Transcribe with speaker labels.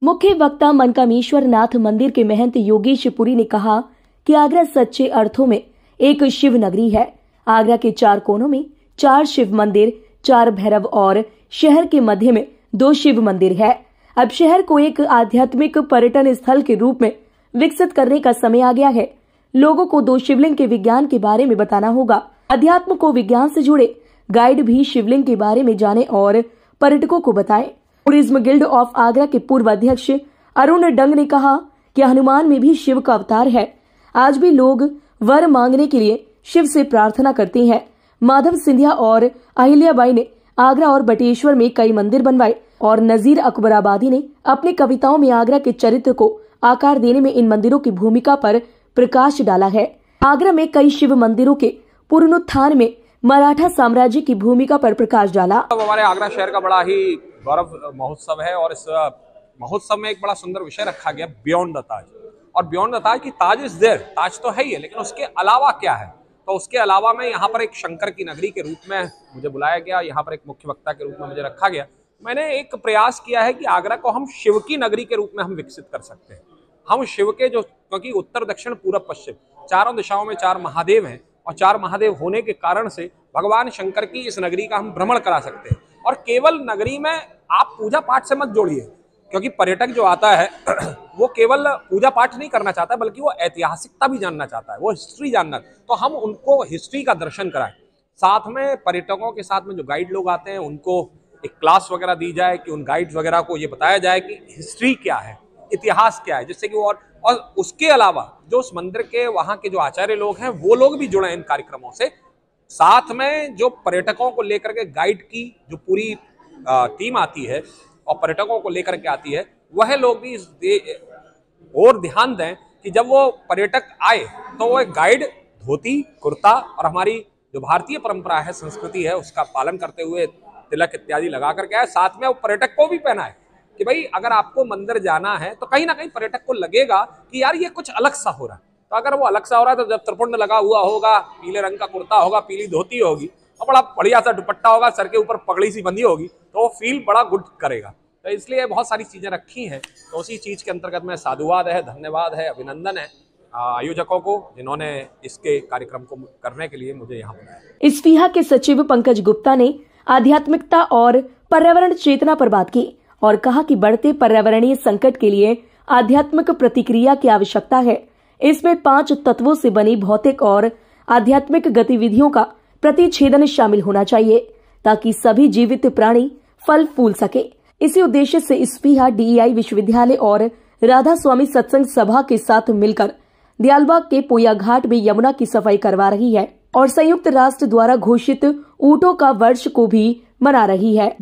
Speaker 1: मुख्य वक्ता मनकामेश्वर नाथ मंदिर के महंत योगेश पुरी ने कहा कि आगरा सच्चे अर्थों में एक शिव नगरी है। आगरा के 4 कोनों में 4 शिव मंदिर, 4 भैरव और शहर के मध्य में 2 शिव मंदिर है। अब शहर को एक आध्यात्मिक पर्यटन स्थल के रूप में विकसित करने का समय आ गया है। लोगों को 2 शिवलिंग के विज्ञान के बारे में बताना होगा। अध्यात्म को विज्ञान से जुड़े गाइड भी शिवलिंग के बारे में जाने और पर्यटकों को बताएं। टूरिज्म गिल्ड ऑफ आगरा के पूर्व अध्यक्ष अरुण डंग ने कहा कि हनुमान में भी शिव का अवतार है। आज भी लोग वर मांगने के लिए शिव से प्रार्थना करते हैं। माधव सिंधिया और अहिल्याबाई ने आगरा और बटेश्वर में कई मंदिर बनवाए और नजीर अकबराबादी ने अपनी कविताओं में आगरा के चरित्र को आकार देने में इन मंदिरों की भूमिका पर प्रकाश डाला है। आगरा में कई शिव मंदिरों के पुनरुत्थान में मराठा साम्राज्य की भूमिका पर प्रकाश डाला।
Speaker 2: हमारे आगरा शहर का बड़ा ही गौरव महोत्सव है और इस महोत्सव में एक बड़ा सुंदर विषय रखा गया, बियॉन्ड द ताज। और बियॉन्ड द ताज की ताज इज देयर, ताज तो है ही है, लेकिन उसके अलावा क्या है। तो उसके अलावा में यहाँ पर एक शंकर की नगरी के रूप में मुझे बुलाया गया, यहाँ पर एक मुख्य वक्ता के रूप में मुझे रखा गया। मैंने एक प्रयास किया है कि आगरा को हम शिव की नगरी के रूप में हम विकसित कर सकते हैं। हम शिव के जो, क्योंकि उत्तर दक्षिण पूरब पश्चिम चारों दिशाओं में 4 महादेव हैं और 4 महादेव होने के कारण से भगवान शंकर की इस नगरी का हम भ्रमण करा सकते हैं। और केवल नगरी में आप पूजा पाठ से मत जोड़िए, क्योंकि पर्यटक जो आता है वो केवल पूजा पाठ नहीं करना चाहता, बल्कि वो ऐतिहासिकता भी जानना चाहता है, वो हिस्ट्री जानना। तो हम उनको हिस्ट्री का दर्शन कराएं। साथ में पर्यटकों के साथ में जो गाइड लोग आते हैं उनको एक क्लास वगैरह दी जाए कि उन गाइड्स वगैरह को ये बताया जाए कि हिस्ट्री क्या है, इतिहास क्या है, जिससे कि वो और उसके अलावा जो उस मंदिर के वहाँ के जो आचार्य लोग हैं वो लोग भी जुड़े इन कार्यक्रमों से। साथ में जो पर्यटकों को लेकर के गाइड की जो पूरी टीम आती है और पर्यटकों को लेकर के आती है, वह लोग भी और ध्यान दें कि जब वो पर्यटक आए तो वो एक गाइड धोती कुर्ता और हमारी जो भारतीय परंपरा है, संस्कृति है, उसका पालन करते हुए तिलक इत्यादि लगा करके आए। साथ में वो पर्यटक को भी पहनाए कि भाई अगर आपको मंदिर जाना है तो कहीं ना कहीं पर्यटक को लगेगा कि यार ये कुछ अलग सा हो रहा है। तो अगर वो अलग सा हो रहा है तो जब त्रिपुंड लगा हुआ होगा, पीले रंग का कुर्ता होगा, पीली धोती होगी और बड़ा बढ़िया सा दुपट्टा होगा, सर के ऊपर पगड़ी सी बंधी होगी, तो वो फील बड़ा गुड करेगा। तो इसलिए बहुत सारी चीजें रखी हैं। तो उसी चीज के अंतर्गत में साधुवाद है, धन्यवाद है, अभिनंदन है आयोजकों को जिन्होंने इसके कार्यक्रम को करने के लिए मुझे यहाँ बुलाया।
Speaker 1: इस फीहा के सचिव पंकज गुप्ता ने आध्यात्मिकता और पर्यावरण चेतना पर बात की और कहा कि बढ़ते पर्यावरणीय संकट के लिए आध्यात्मिक प्रतिक्रिया की आवश्यकता है। इसमें 5 तत्वों से बनी भौतिक और आध्यात्मिक गतिविधियों का प्रतिच्छेदन शामिल होना चाहिए ताकि सभी जीवित प्राणी फल फूल सके। इसी उद्देश्य से इस फीहा DEI विश्वविद्यालय और राधा स्वामी सत्संग सभा के साथ मिलकर दयालबाग के पोया घाट में यमुना की सफाई करवा रही है और संयुक्त राष्ट्र द्वारा घोषित ऊंटों का वर्ष को भी मना रही है।